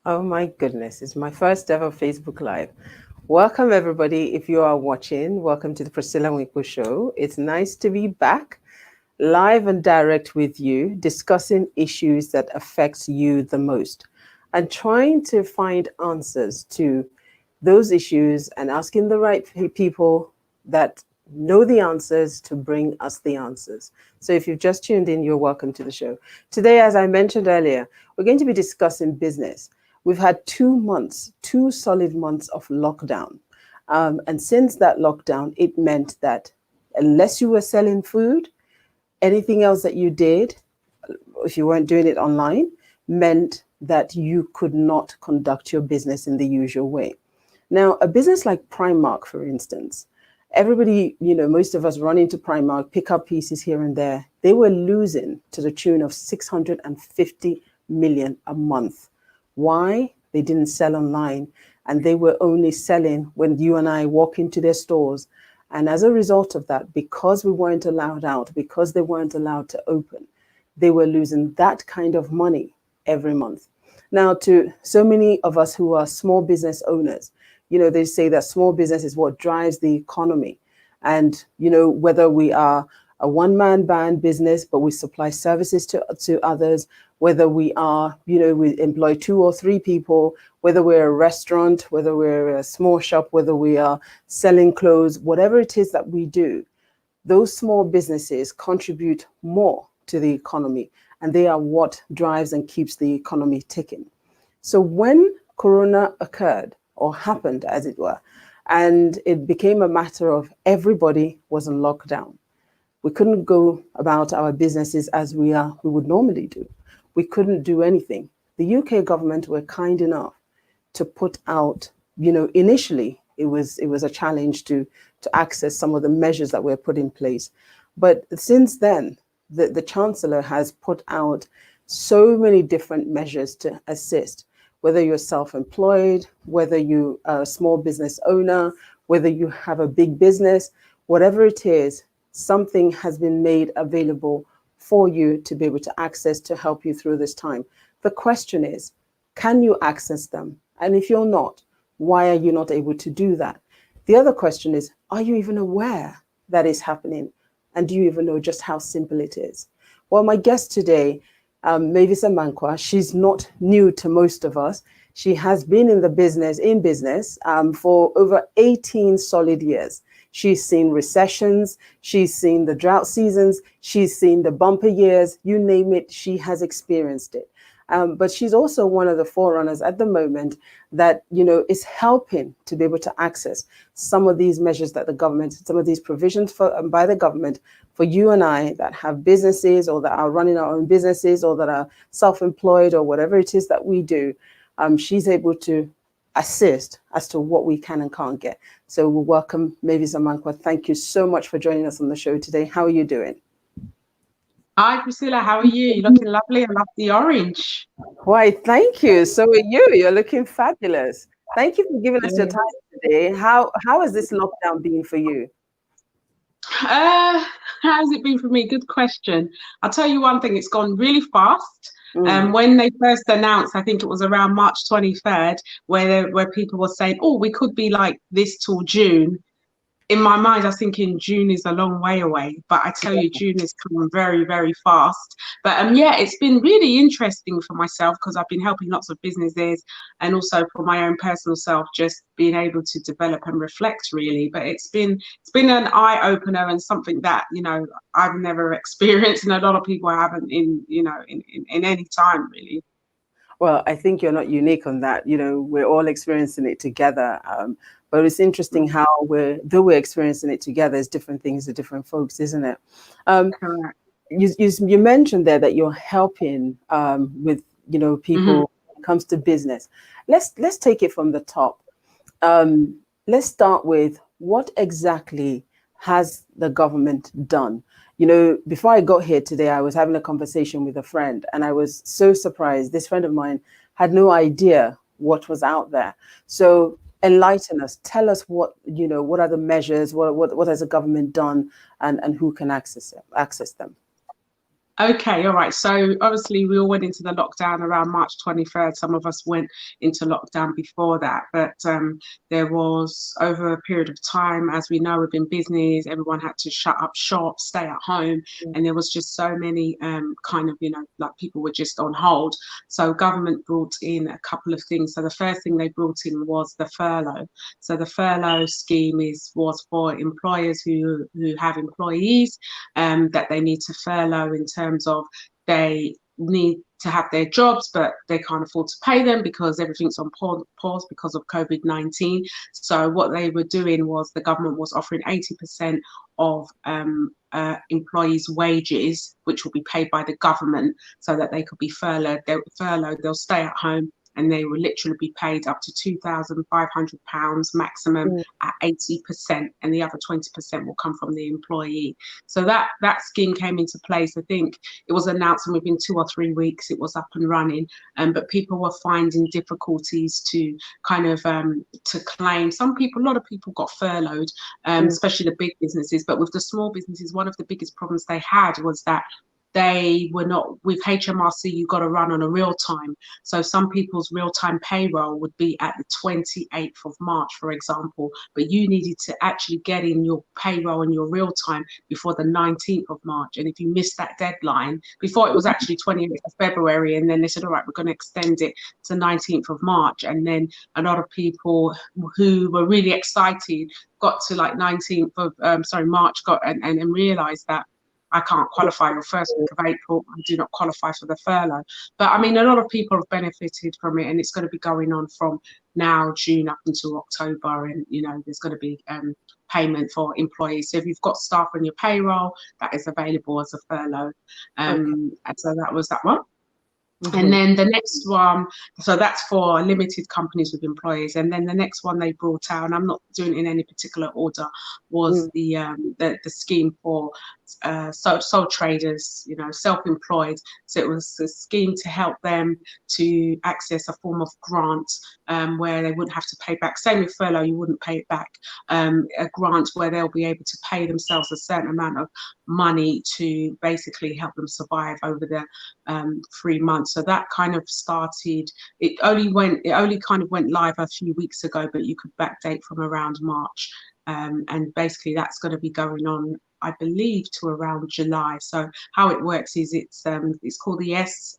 Oh my goodness, it's my first ever Facebook Live. Welcome, everybody. If you are watching, welcome to the Priscilla Nwikpo Show. It's nice to be back live and direct with you, discussing issues that affects you the most and trying to find answers to those issues and asking the right people that know the answers to bring us the answers. So if you've just tuned in, you're welcome to the show. Today, as I mentioned earlier, we're going to be discussing business. We've had 2 months, 2 solid months of lockdown. And since that lockdown, it meant that unless you were selling food, anything else that you did, if you weren't doing it online, meant that you could not conduct your business in the usual way. Now, a business like Primark, for instance, everybody, most of us run into Primark, pick up pieces here and there. They were losing to the tune of 650 million a month. Why? They didn't sell online, and they were only selling when you and I walk into their stores. And as a result of that, because we weren't allowed out, because they weren't allowed to open, they were losing that kind of money every month. Now, to so many of us who are small business owners, they say that small business is what drives the economy. And, whether we are a one-man band business, but we supply services to others, whether we are, we employ 2 or 3 people, whether we're a restaurant, whether we're a small shop, whether we are selling clothes, whatever it is that we do, those small businesses contribute more to the economy, and they are what drives and keeps the economy ticking. So when Corona occurred, or happened as it were, and it became a matter of everybody was in lockdown, we couldn't go about our businesses as we would normally do. We couldn't do anything. The UK government were kind enough to put out, initially it was a challenge to access some of the measures that were put in place. But since then, the Chancellor has put out so many different measures to assist, whether you're self-employed, whether you are a small business owner, whether you have a big business, whatever it is, something has been made available for you to be able to access to help you through this time. The question is, can you access them? And if you're not, why are you not able to do that? The other question is, are you even aware that is happening? And do you even know just how simple it is? Well, my guest today, Mavis Amankwa, she's not new to most of us. She has been in business for over 18 solid years. She's seen recessions, she's seen the drought seasons, she's seen the bumper years, you name it, she has experienced it. But she's also one of the forerunners at the moment that, is helping to be able to access some of these measures that the government, some of these provisions by the government for you and I that have businesses or that are running our own businesses or that are self-employed or whatever it is that we do. She's able to assist as to what we can and can't get. So we'll welcome Mavis Amankwa. Thank you so much for joining us on the show today. How are you doing? Hi, Priscilla. How are you? You're looking lovely. I love the orange. Why, thank you. So are you. You're looking fabulous. Thank you for giving us your Yeah. time today. How has this lockdown been for you? Uh, how's it been for me? Good question. I'll tell you one thing, it's gone really fast. When they first announced, I think it was around March 23rd, where people were saying, oh, we could be like this till June. In my mind, I was thinking June is a long way away, but I tell you, June is coming very, very fast. But yeah, it's been really interesting for myself because I've been helping lots of businesses and also for my own personal self, just being able to develop and reflect really. But it's been an eye opener and something that, I've never experienced and a lot of people haven't in any time really. Well, I think you're not unique on that. We're all experiencing it together. But it's interesting how though we're experiencing it together, it's different things to different folks, isn't it? Correct. You mentioned there that you're helping with people when it comes to business. Let's take it from the top. Let's start with what exactly has the government done? Before I got here today, I was having a conversation with a friend, and I was so surprised. This friend of mine had no idea what was out there. So enlighten us. Tell us what are the measures? What has the government done, and who can access them? Okay, all right. So obviously we all went into the lockdown around March 23rd. Some of us went into lockdown before that, but there was over a period of time, as we know, within business, everyone had to shut up shop, stay at home, and there was just so many kind of, like people were just on hold. So government brought in a couple of things. So the first thing they brought in was the furlough. So the furlough scheme was for employers who have employees that they need to furlough in terms of they need to have their jobs, but they can't afford to pay them because everything's on pause because of COVID-19. So what they were doing was the government was offering 80% of employees' wages, which will be paid by the government, so that they could be furloughed. They'll stay at home, and they will literally be paid up to £2,500 maximum at 80%, and the other 20% will come from the employee. So that scheme came into place. I think it was announced, and within 2 or 3 weeks it was up and running. But people were finding difficulties to kind of to claim. A lot of people got furloughed, especially the big businesses. But with the small businesses, one of the biggest problems they had was that they were not, with HMRC, you got to run on a real time. So some people's real time payroll would be at the 28th of March, for example, but you needed to actually get in your payroll and your real time before the 19th of March. And if you missed that deadline, before it was actually 28th of February, and then they said, all right, we're going to extend it to 19th of March. And then a lot of people who were really excited got to like 19th of, March, and realized that I can't qualify the first week of April. I do not qualify for the furlough. But I mean, a lot of people have benefited from it, and it's going to be going on from now, June, up until October. And, there's going to be payment for employees. So if you've got staff on your payroll, that is available as a furlough. And so that was that one. And then the next one, so that's for limited companies with employees. And then the next one they brought out, and I'm not doing it in any particular order, was the scheme for sole traders, self-employed. So it was a scheme to help them to access a form of grant where they wouldn't have to pay back. Same with furlough, you wouldn't pay it back. A grant where they'll be able to pay themselves a certain amount of money to basically help them survive over the 3 months. So that kind of started. It only kind of went live a few weeks ago, but you could backdate from around March. And basically that's going to be going on, I believe, to around July. So how it works is it's called the SIESS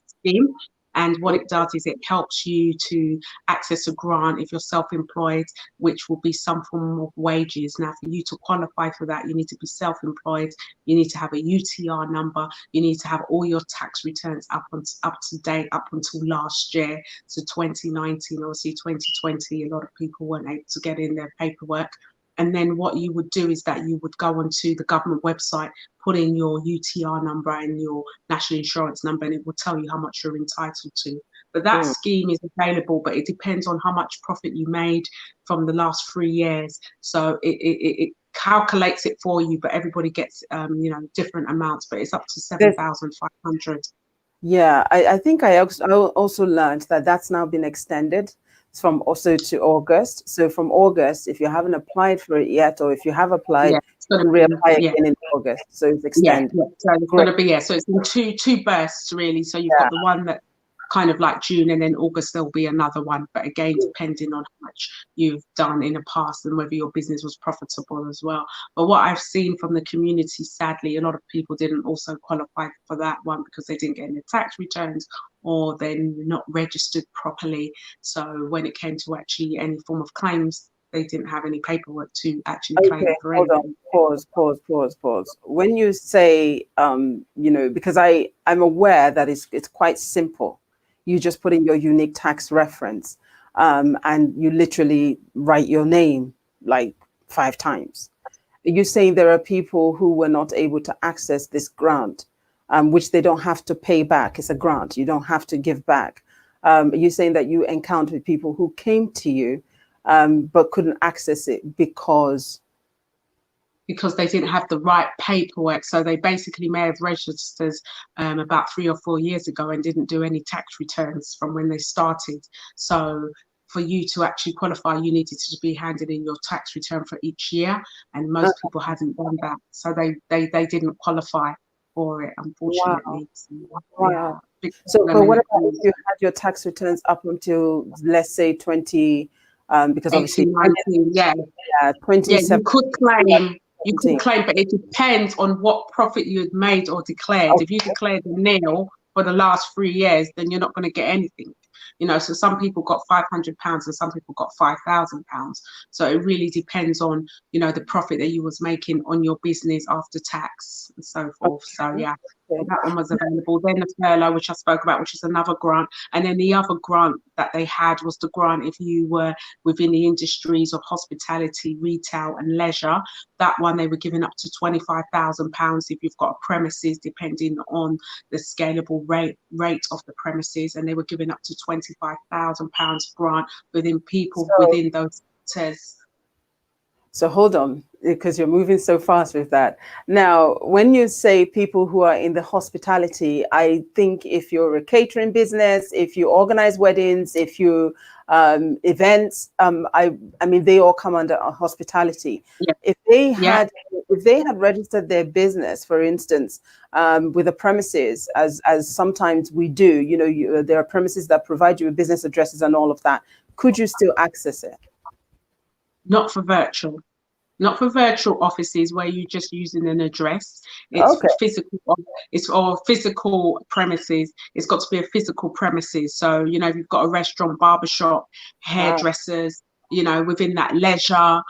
scheme. And what it does is it helps you to access a grant if you're self-employed, which will be some form of wages. Now, for you to qualify for that, you need to be self-employed. You need to have a UTR number. You need to have all your tax returns up to date up until last year. So 2019, obviously 2020, a lot of people weren't able to get in their paperwork. And then what you would do is that you would go onto the government website, put in your UTR number and your national insurance number, and it will tell you how much you're entitled to. But that scheme is available, but it depends on how much profit you made from the last 3 years. So it calculates it for you, but everybody gets different amounts, but it's up to 7,500. Yeah, I think I also learned that that's now been extended from also to August. So from August, if you haven't applied for it yet, or if you have applied, you can reapply again in August. So it's extended. Yeah. So it's going to be, so it's in two bursts really. So you've got the one that kind of like June, and then August there'll be another one. But again, depending on how much you've done in the past and whether your business was profitable as well. But what I've seen from the community, sadly, a lot of people didn't also qualify for that one because they didn't get any tax returns, or they're not registered properly. So when it came to actually any form of claims, they didn't have any paperwork to actually claim for anything. Pause. When you say, because I'm aware that it's quite simple. You just put in your unique tax reference, and you literally write your name like 5 times. You're saying there are people who were not able to access this grant, which they don't have to pay back. It's a grant. You don't have to give back. You're saying that you encountered people who came to you, but couldn't access it because they didn't have the right paperwork. So they basically may have registered about 3 or 4 years ago and didn't do any tax returns from when they started. So for you to actually qualify, you needed to be handed in your tax return for each year, and most people hadn't done that, so they didn't qualify. for it, Wow. unfortunately. So, yeah, Wow. big So, problem but in what the about if community. you had your tax returns up until, let's say, 20, because obviously 18, 19, yeah. Yeah, you could 2017. claim, but it depends on what profit you had made or declared. If you Okay. declared a nil for the last 3 years, then you're not going to get anything. So some people got £500 and some people got £5,000. So it really depends on, the profit that you was making on your business after tax and so forth. So Okay. yeah, Okay. that one was available. Then the furlough, which I spoke about, which is another grant. And then the other grant that they had was the grant if you were within the industries of hospitality, retail and leisure. That one they were giving up to £25,000 if you've got a premises, depending on the scalable rate of the premises, and they were giving up to £25,000 grant within people So, within those sectors. so hold on, because you're moving so fast with that. Now, when you say people who are in the hospitality, I think if you're a catering business, if you organize weddings, if you events, I mean, they all come under hospitality. Yeah, If they yeah. had, if they had registered their business, for instance, with a premises, as sometimes we do, there are premises that provide you with business addresses and all of that. Could you still access it? Not for virtual. Not for virtual offices where you're just using an address. It's Okay. for physical. It's for physical premises. It's got to be a physical premises. So if you've got a restaurant, barbershop, Ah, hairdressers, within that leisure,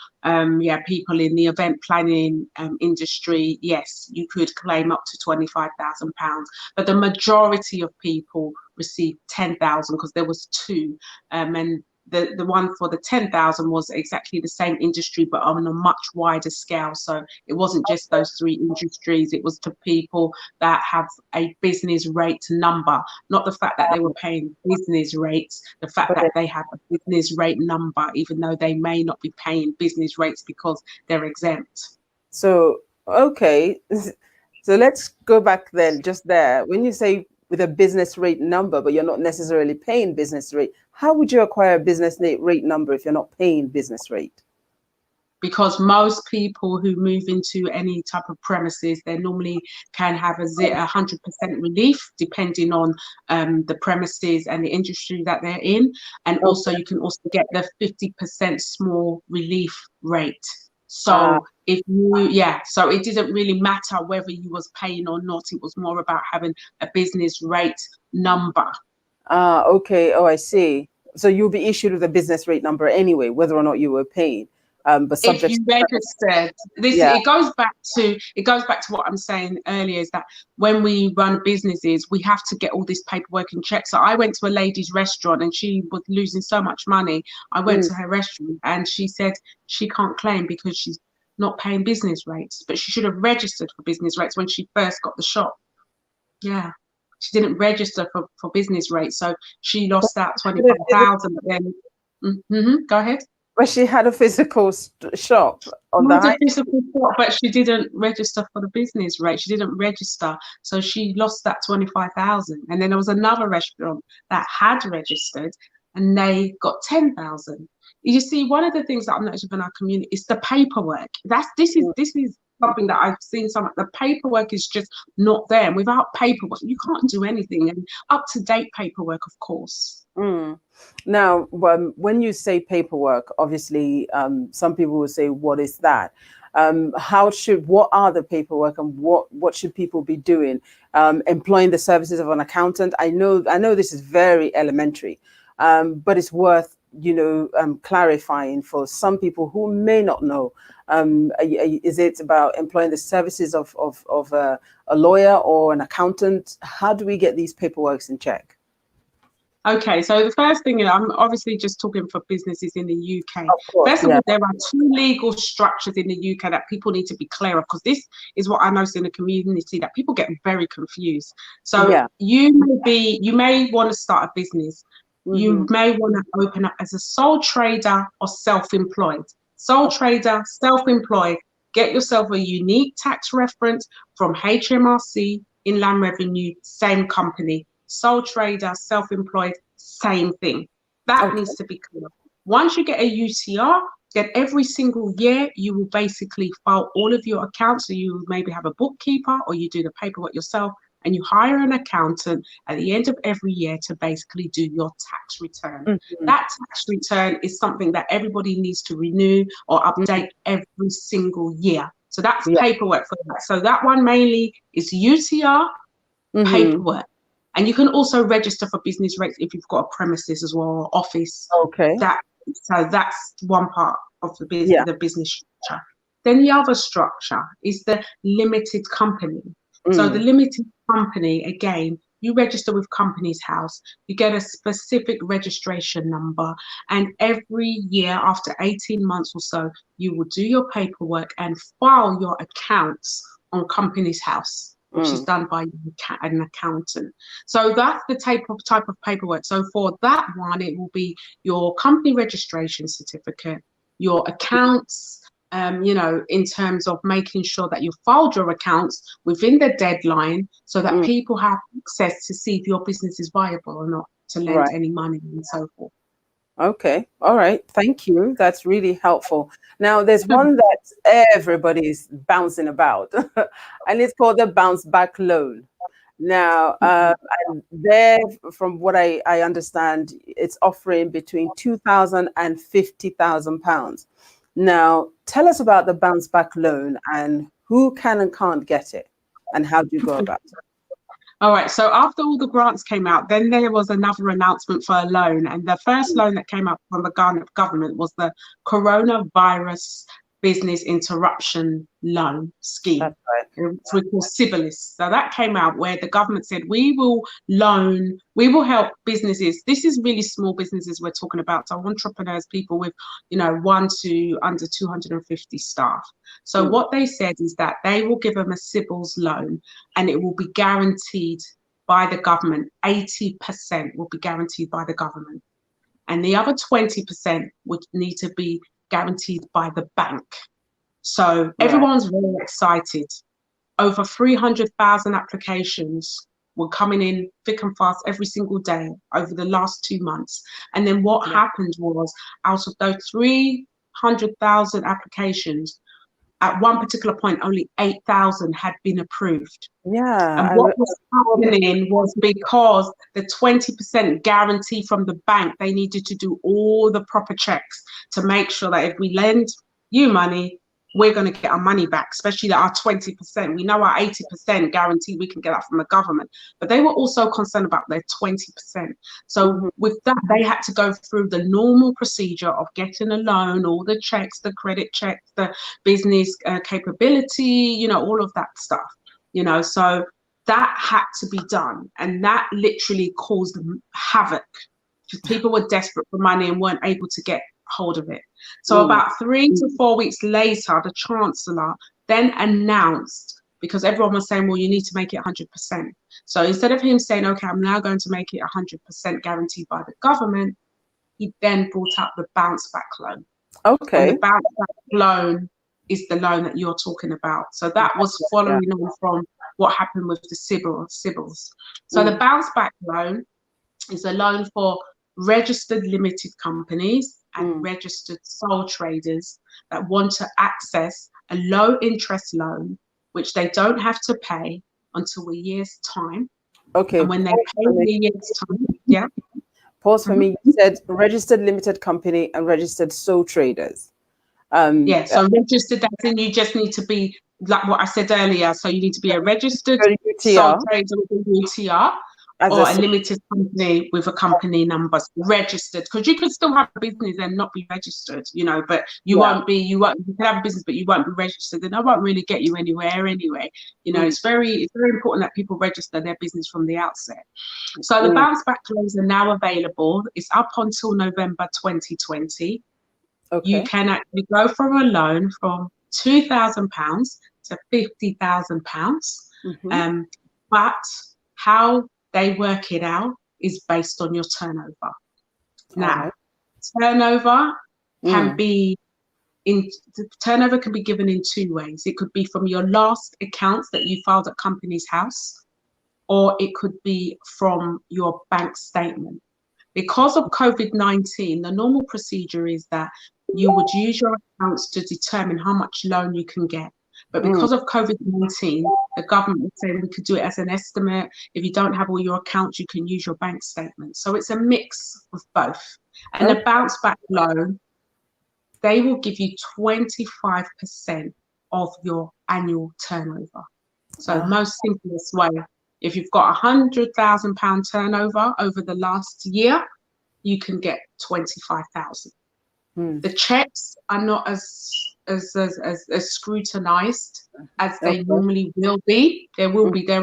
people in the event planning industry, yes, you could claim up to £25,000. But the majority of people received 10,000 because there was two, and the one for the 10,000 was exactly the same industry, but on a much wider scale. So it wasn't just those three industries, it was to people that have a business rate number, not the fact that they were paying business rates, the fact but that they have a business rate number, even though they may not be paying business rates because they're exempt. so, okay. So let's go back then, just there. When you say with a business rate number, but you're not necessarily paying business rate, how would you acquire a business rate number if you're not paying business rate? Because most people who move into any type of premises, they normally can have 100% relief depending on the premises and the industry that they're in. And also Okay. you can also get the 50% small relief rate. Ah, So so it didn't really matter whether you was paying or not. It was more about having a business rate number. okay. Oh, I see. So you'll be issued with a business rate number anyway, whether or not you were paying, but If subject you to registered, this yeah. it goes back to what I'm saying earlier, is that when we run businesses we have to get all this paperwork in check. So I went to a lady's restaurant and she was losing so much money. I went Mm. to her restaurant and she said she can't claim because she's not paying business rates, but she should have registered for business rates when she first got the shop. Yeah, she didn't register for business rates, so she lost out But 25,000. But then go ahead. she had a physical shop on the Was a high. physical shop, but she didn't register for the business rate. She didn't register, so she lost that 25,000. And then there was another restaurant that had registered, and they got 10,000. You see, one of the things that I've noticed in our community is the paperwork. This is something that I've seen. The paperwork is just not there, and without paperwork, you can't do anything. And up to date paperwork, of course. Mm. Now, when you say paperwork, obviously, some people will say, "What is that?" What are the paperwork, and what should people be doing? Employing the services of an accountant. I know this is very elementary, but it's worth clarifying for some people who may not know. Is it about employing the services of a lawyer or an accountant? How do we get these paperworks in check? Okay, so the first thing, I'm obviously just talking for businesses in the UK. Of course, First of yeah. all, there are two legal structures in the UK that people need to be clear of, because this is what I noticed in the community, that people get very confused. So Yeah. you may want to start a business. You Hmm. may want to open up as a sole trader or self-employed. Sole trader, self-employed, get yourself a unique tax reference from HMRC, Inland Revenue, same company. Sole trader, self-employed, same thing. That Okay. needs to be clear. Once you get a UTR, Then every single year, you will basically file all of your accounts. So you maybe have a bookkeeper or you do the paperwork yourself, and you hire an accountant at the end of every year to basically do your tax return. Mm-hmm. That tax return is something that everybody needs to renew or update every single year. So that's Yeah. paperwork for that. So that one mainly is UTR paperwork. And you can also register for business rates if you've got a premises as well, or office. Okay. So that's one part of the Yeah. business structure. Then the other structure is the limited company. So the limited company, again, you register with Companies House, you get a specific registration number, and every year after 18 months or so, you will do your paperwork and file your accounts on Companies House, which is done by an accountant. So that's the type of paperwork. So for that one, it will be your company registration certificate, your accounts, in terms of making sure that you filed your accounts within the deadline so that people have access to see if your business is viable or not, to lend any money and so forth. Okay. All right. Thank you. That's really helpful. Now, there's one that everybody's bouncing about, and it's called the bounce back loan. Now, and there, from what I understand, it's offering between £2,000 and £50,000. Now, tell us about the bounce back loan and who can and can't get it, and how do you go about it? All right, so after all the grants came out, then there was another announcement for a loan. And the first loan that came out from the government was the Coronavirus Business Interruption Loan Scheme, That's right. which we call CBILIS. So that came out where the government said, we will help businesses. This is really small businesses we're talking about. So entrepreneurs, people with, 1 to under 250 staff. So what they said is that they will give them a CBILS loan, and it will be guaranteed by the government. 80% will be guaranteed by the government. And the other 20% would need to be guaranteed by the bank. So everyone's really excited. Over 300,000 applications were coming in thick and fast every single day over the last 2 months. And then what happened was, out of those 300,000 applications, at one particular point, only 8,000 had been approved. Yeah. And what was happening was, because the 20% guarantee from the bank, they needed to do all the proper checks to make sure that if we lend you money, we're going to get our money back, especially that our 20%. We know our 80% guarantee, we can get that from the government. But they were also concerned about their 20%. So with that, they had to go through the normal procedure of getting a loan, all the checks, the credit checks, the business capability, all of that stuff. So that had to be done. And that literally caused havoc, because people were desperate for money and weren't able to get hold of it. So about 3 to 4 weeks later, the Chancellor then announced, because everyone was saying, well, you need to make it 100%. So instead of him saying, okay, I'm now going to make it 100% guaranteed by the government, he then brought out the bounce back loan. Okay. And the bounce back loan is the loan that you're talking about. So that was following on from what happened with the CBILS. So the bounce back loan is a loan for registered limited companies and registered sole traders that want to access a low interest loan, which they don't have to pay until a year's time. Okay. And when they pay in a year's time, Pause for me. You said registered limited company and registered sole traders. So registered, as in you just need to be, like what I said earlier, so you need to be a registered sole trader with a UTR, or a limited company with a company number, registered, because you could still have a business and not be registered, but you won't be, you can have a business, but you won't be registered, and that won't really get you anywhere anyway. It's very important that people register their business from the outset. So the bounce back loans are now available. It's up until November 2020. Okay. You can actually go for a loan from £2,000 to £50,000. But how they work it out is based on your turnover. Now, turnover can be turnover can be given in 2 ways. It could be from your last accounts that you filed at Companies House, or it could be from your bank statement. Because of COVID-19, the normal procedure is that you would use your accounts to determine how much loan you can get. But because of COVID-19, the government said we could do it as an estimate. If you don't have all your accounts, you can use your bank statement. So it's a mix of both. And the bounce back loan, they will give you 25% of your annual turnover. So most simplest way, if you've got £100,000 turnover over the last year, you can get 25,000. The checks are not as scrutinized as they normally will be. There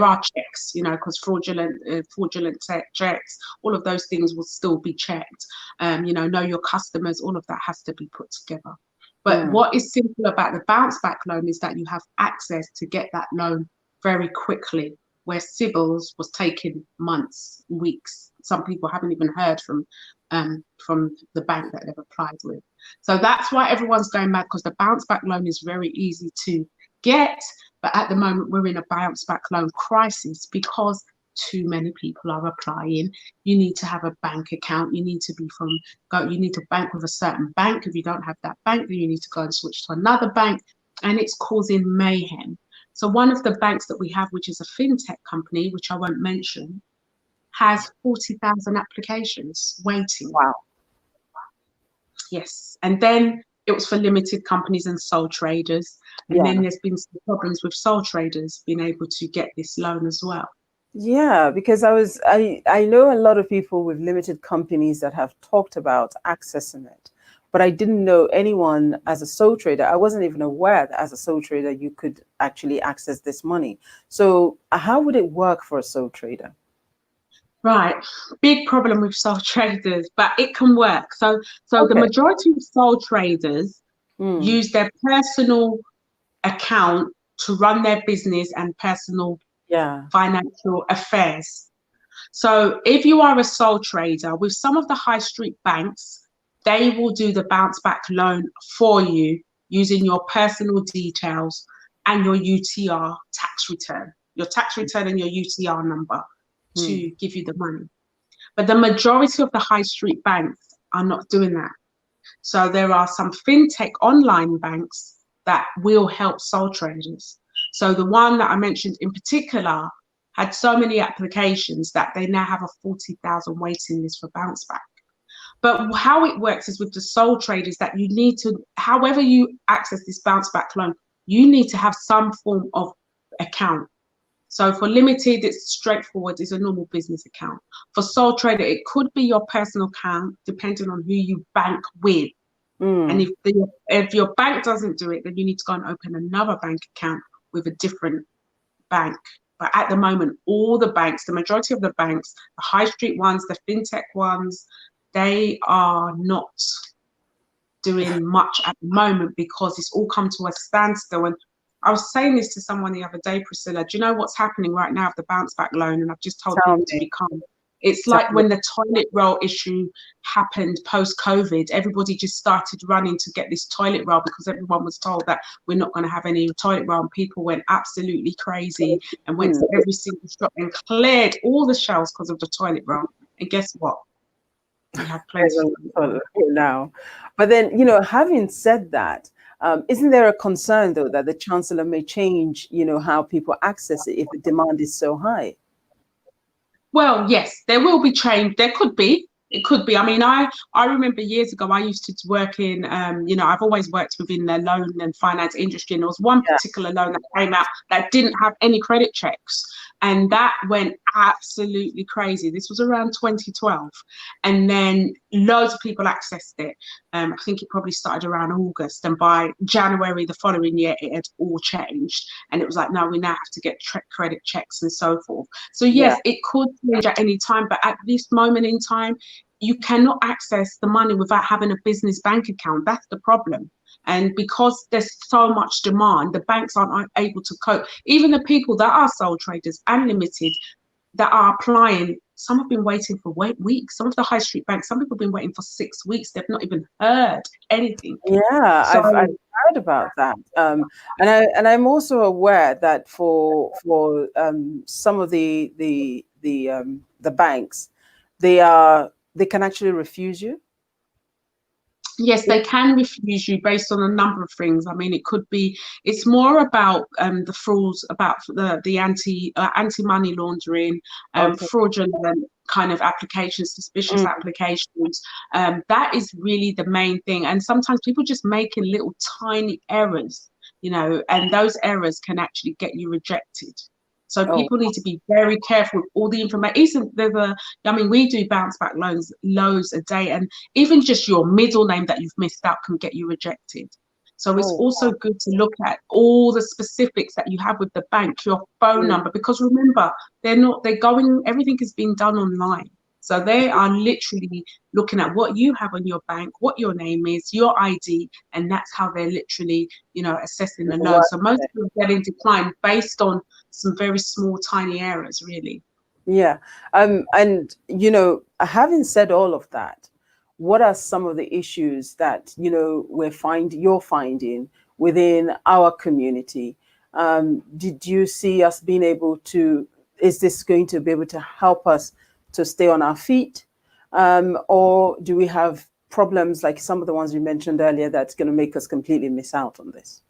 are checks, because fraudulent checks, all of those things will still be checked. Know your customers, all of that has to be put together. But what is simple about the bounce back loan is that you have access to get that loan very quickly, where Sybil's was taking months, weeks. Some people haven't even heard from the bank that they've applied with. So that's why everyone's going mad, because the bounce back loan is very easy to get. But at the moment, we're in a bounce back loan crisis because too many people are applying. You need to have a bank account. You need to you need to bank with a certain bank. If you don't have that bank, then you need to go and switch to another bank. And it's causing mayhem. So one of the banks that we have, which is a fintech company, which I won't mention, has 40,000 applications waiting. Wow. Yes. And then it was for limited companies and sole traders. And then there's been some problems with sole traders being able to get this loan as well. Yeah, because I know a lot of people with limited companies that have talked about accessing it, but I didn't know anyone as a sole trader. I wasn't even aware that as a sole trader, you could actually access this money. So how would it work for a sole trader? Right, big problem with sole traders, but it can work. So the majority of sole traders use their personal account to run their business and personal financial affairs. So if you are a sole trader, with some of the high street banks, they will do the bounce back loan for you using your personal details and your UTR tax return, and your UTR number to give you the money. But the majority of the high street banks are not doing that. So there are some fintech online banks that will help sole traders. So the one that I mentioned in particular had so many applications that they now have a 40,000 waiting list for bounce back. But how it works is with the sole traders that you need to, however you access this bounce back loan, you need to have some form of account. So for limited, it's straightforward, it's a normal business account. For sole trader, it could be your personal account, depending on who you bank with. And if your bank doesn't do it, then you need to go and open another bank account with a different bank. But at the moment, all the banks, the majority of the banks, the high street ones, the fintech ones, they are not doing much at the moment because it's all come to a standstill. And I was saying this to someone the other day, Priscilla, do you know what's happening right now with the bounce back loan? And I've just told people to be calm. It's like when the toilet roll issue happened post-COVID, everybody just started running to get this toilet roll because everyone was told that we're not going to have any toilet roll. And people went absolutely crazy and went to every single shop and cleared all the shelves because of the toilet roll. And guess what? We have plenty now. But then, having said that, isn't there a concern, though, that the Chancellor may change, how people access it if the demand is so high? Well, yes, there will be change. There could be. It could be. I mean, I remember years ago, I used to work in, I've always worked within the loan and finance industry. And there was one particular loan that came out that didn't have any credit checks. And that went absolutely crazy. This was around 2012. And then loads of people accessed it. I think it probably started around August. And by January the following year, it had all changed. And it was like, no, we now have to get credit checks and so forth. So yes, it could change at any time. But at this moment in time, you cannot access the money without having a business bank account. That's the problem. And because there's so much demand, the banks aren't able to cope. Even the people that are sole traders and limited that are applying, some have been waiting for weeks. Some of the high street banks, some people have been waiting for 6 weeks. They've not even heard anything. Yeah, so, I've heard about that. And I'm also aware that for some of the banks, they can actually refuse you. Yes, they can refuse you based on a number of things. I mean, it's more about the frauds, about the anti-money laundering, Okay. fraudulent kind of applications, suspicious Mm. applications. That is really the main thing. And sometimes people just making little tiny errors, and those errors can actually get you rejected. So Oh, people need to be very careful with all the information. I mean, we do bounce back loans loads a day, and even just your middle name that you've missed out can get you rejected. So it's oh, also good to look at all the specifics that you have with the bank, your phone mm. number, because remember, everything is being done online. So they are literally looking at what you have on your bank, what your name is, your ID, and that's how they're literally, assessing the loan. What? So most people get in decline based on some very small, tiny errors, really. Yeah. And having said all of that, what are some of the issues that you're finding within our community? Did you see us being able to? Is this going to be able to help us to stay on our feet, or do we have problems like some of the ones you mentioned earlier that's going to make us completely miss out on this?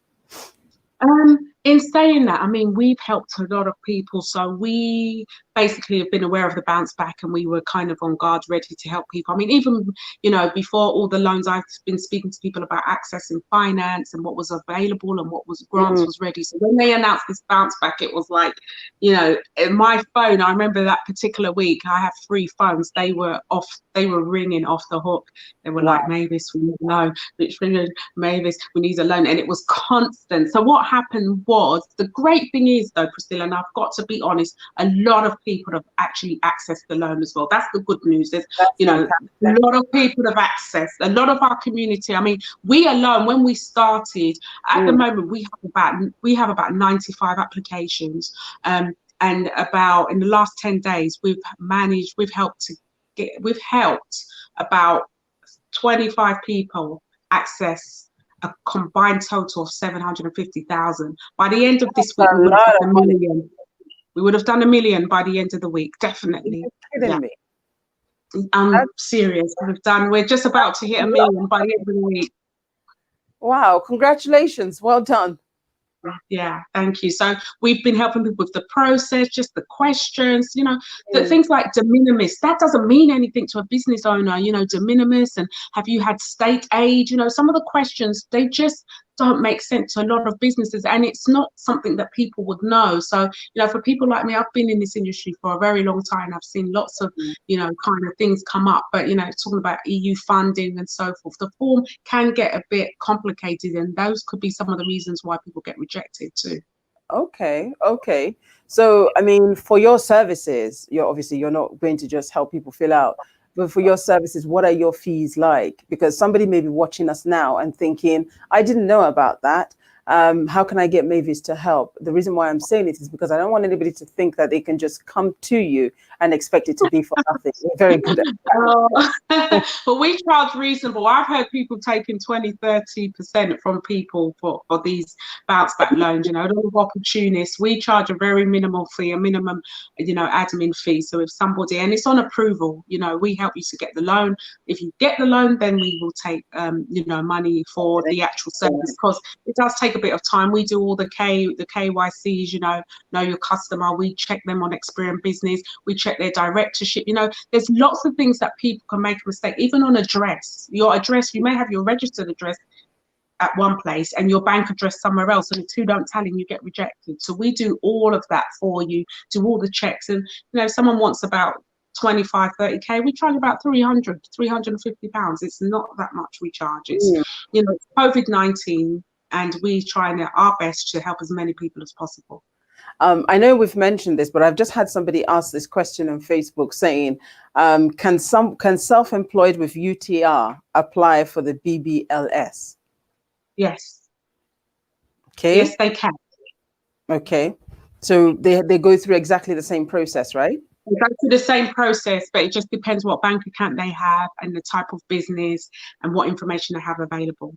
In saying that, I mean, we've helped a lot of people. So we basically have been aware of the bounce back, and we were kind of on guard, ready to help people. I mean, even, before all the loans, I've been speaking to people about accessing finance and what was available and what was grants was ready. So when they announced this bounce back, it was like, in my phone, I remember that particular week, I have 3 phones. They were ringing off the hook. They were Wow. like, Mavis, we need a loan. Mavis, we need a loan. And it was constant. So what happened was, the great thing is though, Priscilla, and I've got to be honest, a lot of people have actually accessed the loan as well. That's the good news. A lot of people have accessed, a lot of our community. I mean, we alone, when we started, at the moment, we have about 95 applications. And about, in the last 10 days, we've helped about 25 people access a combined total of 750,000. By the end of this week, we would have done a million. We would have done a million by the end of the week, definitely. You're kidding me. I'm serious. We're just about to hit a million by the end of the week. Wow, congratulations. Well done. Yeah, thank you. So we've been helping people with the process, just the questions, the things like de minimis. That doesn't mean anything to a business owner, de minimis, and have you had state aid? Some of the questions, they just don't make sense to a lot of businesses, and it's not something that people would know. So, for people like me, I've been in this industry for a very long time. I've seen lots of, kind of things come up, but, talking about EU funding and so forth, the form can get a bit complicated, and those could be some of the reasons why people get rejected too. Okay. So, I mean, for your services, you're not going to just help people fill out, but for your services, what are your fees like? Because somebody may be watching us now and thinking, I didn't know about that. How can I get Mavis to help? The reason why I'm saying it is because I don't want anybody to think that they can just come to you and expect it to be for nothing. You're very good at that. Well, we charge reasonable. I've heard people taking 20-30% from people for these bounce back loans, a lot of opportunists. We charge a very minimal fee, a minimum, admin fee. So if somebody, and it's on approval, we help you to get the loan. If you get the loan, then we will take, money for the actual service, because it does take a bit of time. We do all the KYCs, know your customer. We check them on Experian Business. We check their directorship. There's lots of things that people can make a mistake, even on address. Your address, you may have your registered address at one place and your bank address somewhere else, and the two don't tally and you get rejected. So we do all of that for you, do all the checks. And if someone wants about 25-30k, we charge about 350 pounds. It's not that much we charge. It's it's COVID-19, and we try our best to help as many people as possible. I know we've mentioned this, but I've just had somebody ask this question on Facebook saying, can self-employed with UTR apply for the BBLS? Yes. Okay. Yes, they can. Okay. So they go through exactly the same process, right? They go through the same process, but it just depends what bank account they have and the type of business and what information they have available.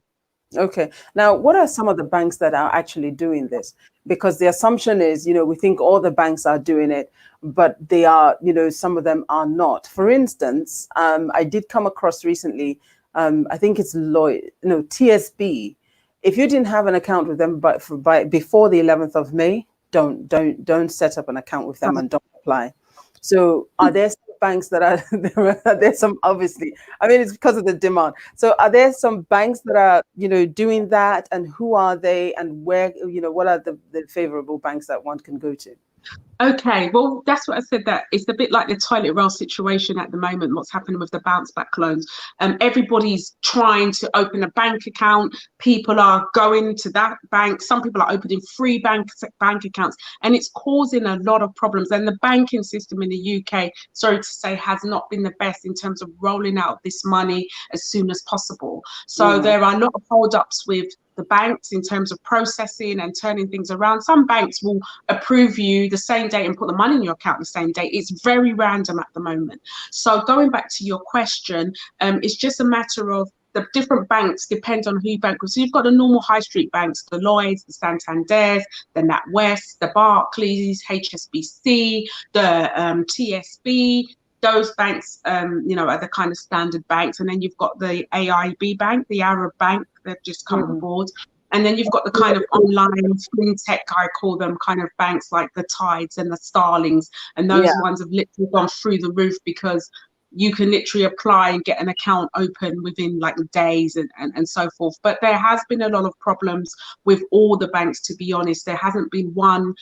Okay. Now, what are some of the banks that are actually doing this? Because the assumption is, we think all the banks are doing it, but they are, some of them are not. For instance, I did come across recently I think it's TSB. If you didn't have an account with them by before the 11th of May, don't set up an account with them and don't apply. So are there some banks that are there's some, obviously, I mean, it's because of the demand. So are there some banks that are, doing that, and who are they, and where, what are the favorable banks that one can go to? Okay, well, that's what I said, that it's a bit like the toilet roll situation at the moment, what's happening with the bounce back loans. Everybody's trying to open a bank account. People are going to that bank. Some people are opening free bank accounts, and it's causing a lot of problems. And the banking system in the UK, sorry to say, has not been the best in terms of rolling out this money as soon as possible. So there are a lot of hold-ups with the banks in terms of processing and turning things around. Some banks will approve you the same day and put the money in your account the same day. It's very random at the moment. So going back to your question, it's just a matter of the different banks depend on who you bank with. So you've got the normal high street banks, the Lloyds, the Santanders, the NatWest, the Barclays, HSBC, the TSB. Those banks, are the kind of standard banks. And then you've got the AIB Bank, the Arab Bank, they've just come on board. And then you've got the kind of online fintech, I call them, kind of banks like the Tides and the Starlings. And those ones have literally gone through the roof, because you can literally apply and get an account open within like days and so forth. But there has been a lot of problems with all the banks, to be honest. There hasn't been one,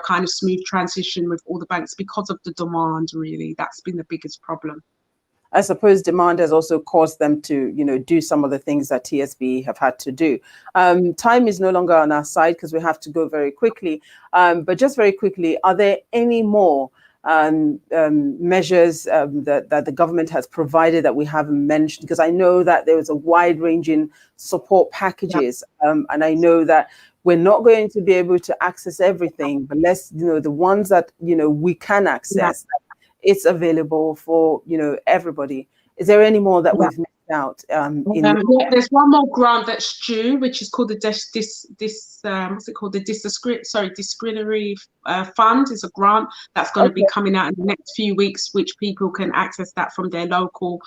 kind of smooth transition with all the banks because of the demand, really. That's been the biggest problem. I suppose demand has also caused them to, do some of the things that TSB have had to do. Time is no longer on our side because we have to go very quickly. But just very quickly, are there any more measures that the government has provided that we haven't mentioned? Because I know that there was a wide-ranging support packages, and I know that we're not going to be able to access everything, but let's, the ones that we can access. It's available for everybody. Is there any more that we've missed out? There's one more grant that's due, which is called the discretionary fund. Is a grant that's going to be coming out in the next few weeks, which people can access that from their local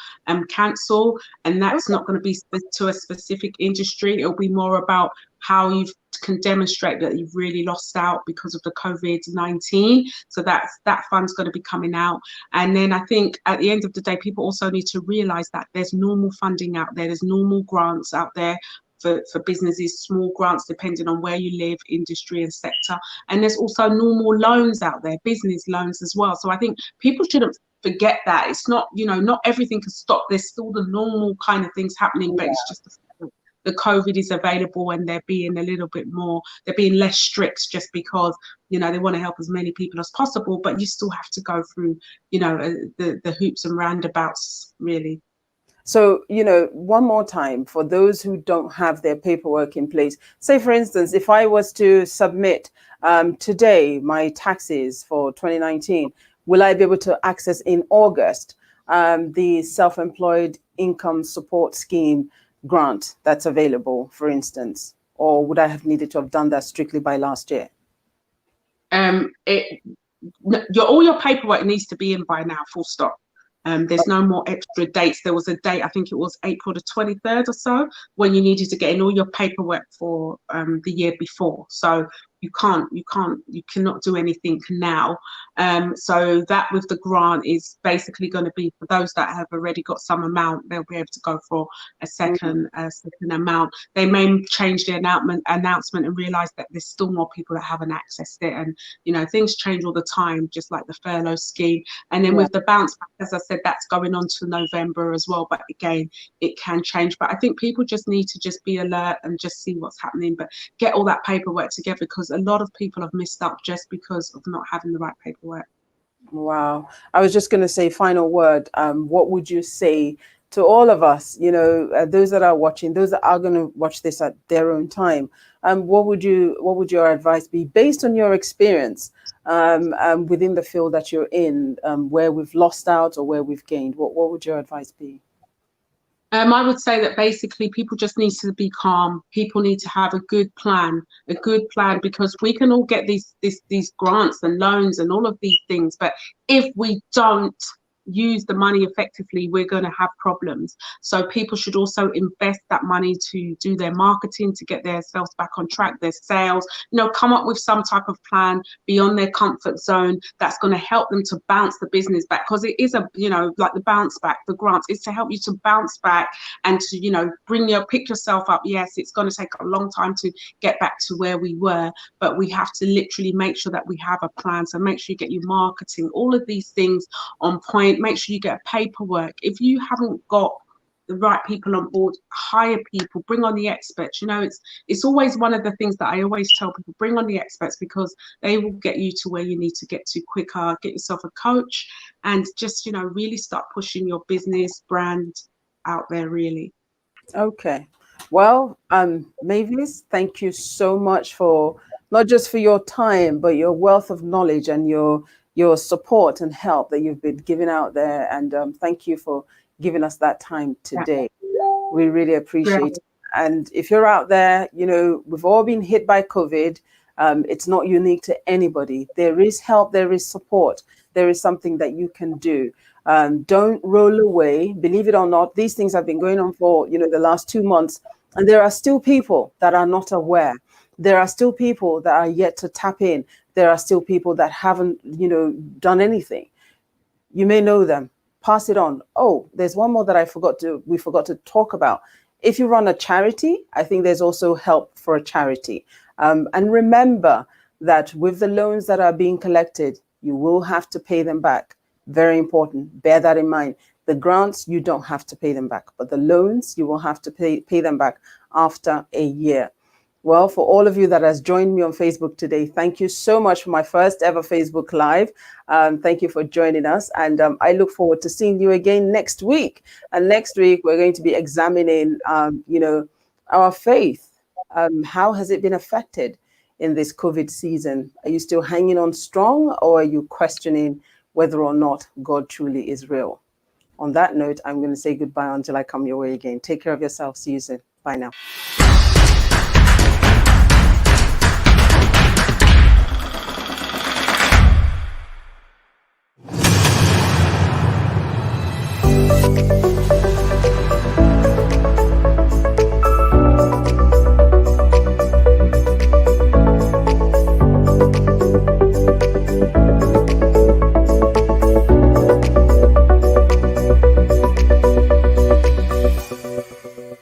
council, and that's not going to be to a specific industry. It'll be more about how you can demonstrate that you've really lost out because of the COVID-19. So that fund's going to be coming out. And then I think at the end of the day, people also need to realize that there's normal funding out there. There's normal grants out there for businesses, small grants depending on where you live, industry and sector. And there's also normal loans out there, business loans as well. So I think people shouldn't forget that. It's not, not everything can stop. There's still the normal kind of things happening, but it's just the COVID is available, and they're being less strict just because, they want to help as many people as possible, but you still have to go through, the hoops and roundabouts, really. So, one more time, for those who don't have their paperwork in place, say, for instance, if I was to submit today my taxes for 2019, will I be able to access in August the self-employed income support scheme grant that's available, for instance? Or would I have needed to have done that strictly by last year? All your paperwork needs to be in by now, full stop. There's no more extra dates. There was a date, I think it was April the 23rd or so, when you needed to get in all your paperwork for the year before. So you cannot do anything now. So that with the grant is basically going to be for those that have already got some amount, they'll be able to go for a second amount. They may change the announcement and realize that there's still more people that haven't accessed it. And, things change all the time, just like the furlough scheme. And then with the bounce back, as I said, that's going on to November as well. But again, it can change. But I think people just need to just be alert and just see what's happening, but get all that paperwork together, because a lot of people have missed out just because of not having the right paperwork. Wow. I was just going to say, final word. What would you say to all of us, those that are watching, those that are going to watch this at their own time? What would your advice be based on your experience within the field that you're in, where we've lost out or where we've gained? What would your advice be? I would say that basically people just need to be calm. People need to have a good plan, because we can all get these grants and loans and all of these things. But if we don't use the money effectively, we're going to have problems. So people should also invest that money to do their marketing, to get themselves back on track, their sales, come up with some type of plan beyond their comfort zone that's going to help them to bounce the business back, because it is like the bounce back, the grants is to help you to bounce back and to, pick yourself up. Yes, it's going to take a long time to get back to where we were, but we have to literally make sure that we have a plan. So make sure you get your marketing, all of these things on point. Make sure you get paperwork. If you haven't got the right people on board, hire people, bring on the experts. It's always one of the things that I always tell people: bring on the experts, because they will get you to where you need to get to quicker. Get yourself a coach and just really start pushing your business brand out there, really. Okay. Well, Mavis, thank you so much for not just for your time, but your wealth of knowledge and your support and help that you've been giving out there. And thank you for giving us that time today. We really appreciate it. And if you're out there, we've all been hit by COVID. It's not unique to anybody. There is help, there is support, there is something that you can do. Don't roll away. Believe it or not, these things have been going on for the last 2 months, and there are still people that are not aware. There are still people that are yet to tap in. There are still people that haven't done anything. You may know them. Pass it on. Oh, there's one more that we forgot to talk about. If you run a charity, I think there's also help for a charity. And remember that with the loans that are being collected, you will have to pay them back. Very important. Bear that in mind. The grants, you don't have to pay them back, but the loans, you will have to pay them back after a year. Well, for all of you that has joined me on Facebook today, thank you so much for my first ever Facebook Live. Thank you for joining us. And I look forward to seeing you again next week. And next week, we're going to be examining, our faith. How has it been affected in this COVID season? Are you still hanging on strong, or are you questioning whether or not God truly is real? On that note, I'm going to say goodbye until I come your way again. Take care of yourself. See you soon. Bye now.